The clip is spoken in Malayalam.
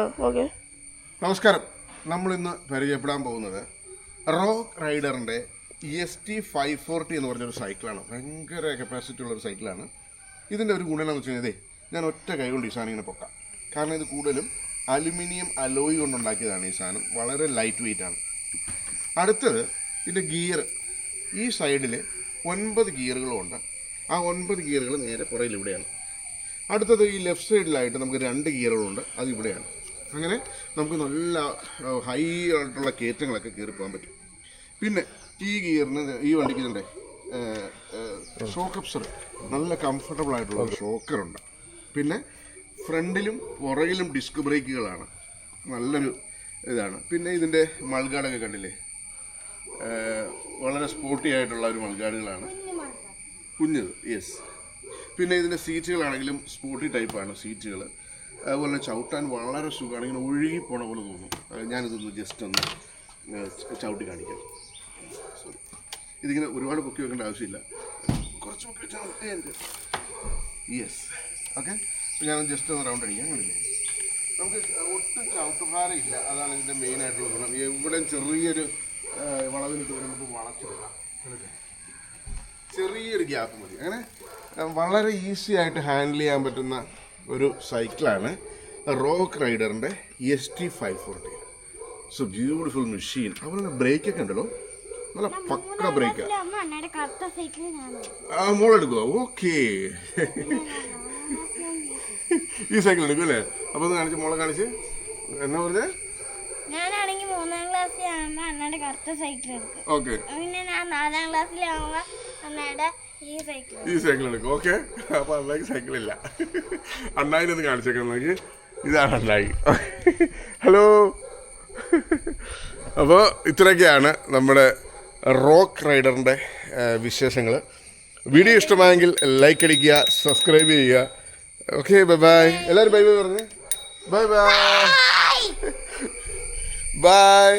ഓക്കെ, നമസ്കാരം. നമ്മളിന്ന് പരിചയപ്പെടാൻ പോകുന്നത് റോക്ക് റൈഡറിൻ്റെ EST540 എന്ന് പറഞ്ഞൊരു സൈക്കിളാണ്. ഭയങ്കര കപ്പാസിറ്റി ഉള്ളൊരു സൈക്കിളാണ്. ഇതിൻ്റെ ഒരു ഗുണം എന്ന് വെച്ച് കഴിഞ്ഞാൽ ഞാൻ ഒറ്റ കൈ കൊണ്ട് ഈ സാധനം ഇങ്ങനെ പൊക്കാം. കാരണം ഇത് കൂടുതലും അലുമിനിയം അലോയ് കൊണ്ടുണ്ടാക്കിയതാണ്. ഈ സാധനം വളരെ ലൈറ്റ് വെയിറ്റ് ആണ്. അടുത്തത് ഇതിൻ്റെ ഗിയർ. ഈ സൈഡിൽ 9 ഗിയറുകളുണ്ട്. ആ 9 ഗിയറുകൾ നേരെ പുറയിൽ ഇവിടെയാണ്. അടുത്തത് ഈ ലെഫ്റ്റ് സൈഡിലായിട്ട് നമുക്ക് 2 ഗിയറുകളുണ്ട്. അത് ഇവിടെയാണ്. അങ്ങനെ നമുക്ക് നല്ല ഹൈ ആയിട്ടുള്ള കയറ്റങ്ങളൊക്കെ കയറി പോകാൻ പറ്റും. പിന്നെ ഈ ഗിയറിന് ഈ വണ്ടിക്ക് ഇതിൻ്റെ ഷോക്ക് അബ്സർ നല്ല കംഫർട്ടബിൾ ആയിട്ടുള്ള ഒരു ഷോക്കറുണ്ട്. പിന്നെ ഫ്രണ്ടിലും പുറകിലും ഡിസ്ക് ബ്രേക്കുകളാണ്. നല്ലൊരു ഇതാണ്. പിന്നെ ഇതിൻ്റെ മൾഗാർഡൊക്കെ കണ്ടില്ലേ, വളരെ സ്പോർട്ടി ആയിട്ടുള്ള ഒരു മൾഗാർഡുകളാണ്. കുഞ്ഞത്, യെസ്. പിന്നെ ഇതിൻ്റെ സീറ്റുകളാണെങ്കിലും സ്പോർട്ടി ടൈപ്പാണ് സീറ്റുകൾ. അതുപോലെ ചവിട്ടാൻ വളരെ സുഖമാണ്. ഇങ്ങനെ ഒഴുകി പോണ പോലെ തോന്നും. ഞാനിതൊന്ന് ജസ്റ്റ് ഒന്ന് ചവിട്ടി കാണിക്കാം. സോറി, ഇതിങ്ങനെ ഒരുപാട് പൊക്കി വെക്കേണ്ട ആവശ്യമില്ല. കുറച്ച് പൊക്കി വെച്ചാൽ യെസ്. ഓക്കെ, ഞാൻ ജസ്റ്റ് ഒന്ന് റൗണ്ട് അടിക്കാം. കണ്ടില്ലേ, നമുക്ക് ഒട്ടും ചവിട്ടുഭാരമില്ല. അതാണ് ഇതിൻ്റെ മെയിനായിട്ടുള്ള ഗുണം. എവിടെയും ചെറിയൊരു വളവിനിട്ട് നമുക്ക് വളച്ചെടുക്കാം. ചെറിയൊരു ഗ്യാപ്പ് മതി. അങ്ങനെ വളരെ ഈസി ആയിട്ട് ഹാൻഡിൽ ചെയ്യാൻ പറ്റുന്ന ഒരു സൈക്കിളാണ് റോക്ക് റൈഡറിൻ്റെ EST540. So beautiful machine. അതുപോലെ ബ്രേക്കൊക്കെ ഉണ്ടല്ലോ, നല്ല പക്ക ബ്രേക്കാണ്. മോളെടുക്കുമോ? ഓക്കെ, ഈ സൈക്കിൾ എടുക്കും അല്ലേ? അപ്പോൾ ഒന്ന് കാണിച്ച്, മോളെ കാണിച്ച്. എന്നാ പറഞ്ഞേ? ഞാനാണെങ്കിൽ 3ാം ക്ലാസ്സിലാകുമ്പോൾ അണ്ണയുടെ കറുത്ത സൈക്കിൾ എടുക്കും. ഓക്കെ, പിന്നെ ഞാൻ 4ാം ക്ലാസ്സിലാകുമ്പോൾ അണ്ണയുടെ ഈ സൈക്കിൾ എടുക്കും. ഓക്കെ, അപ്പോൾ അണ്ണായിക്ക് സൈക്കിളില്ല. അണ്ണായിനൊന്ന് കാണിച്ചേക്കണം നോക്കി. ഇതാണ് അണ്ണായി. ഹലോ. അപ്പോൾ ഇത്രയൊക്കെയാണ് നമ്മുടെ റോക്ക് റൈഡറിൻ്റെ വിശേഷങ്ങൾ. വീഡിയോ ഇഷ്ടമായെങ്കിൽ ലൈക്ക് അടിക്കുക, സബ്സ്ക്രൈബ് ചെയ്യുക. Okay, bye bye. എല്ലാവരും ബൈ ബൈ പറഞ്ഞേ. Bye bye. ബൈ.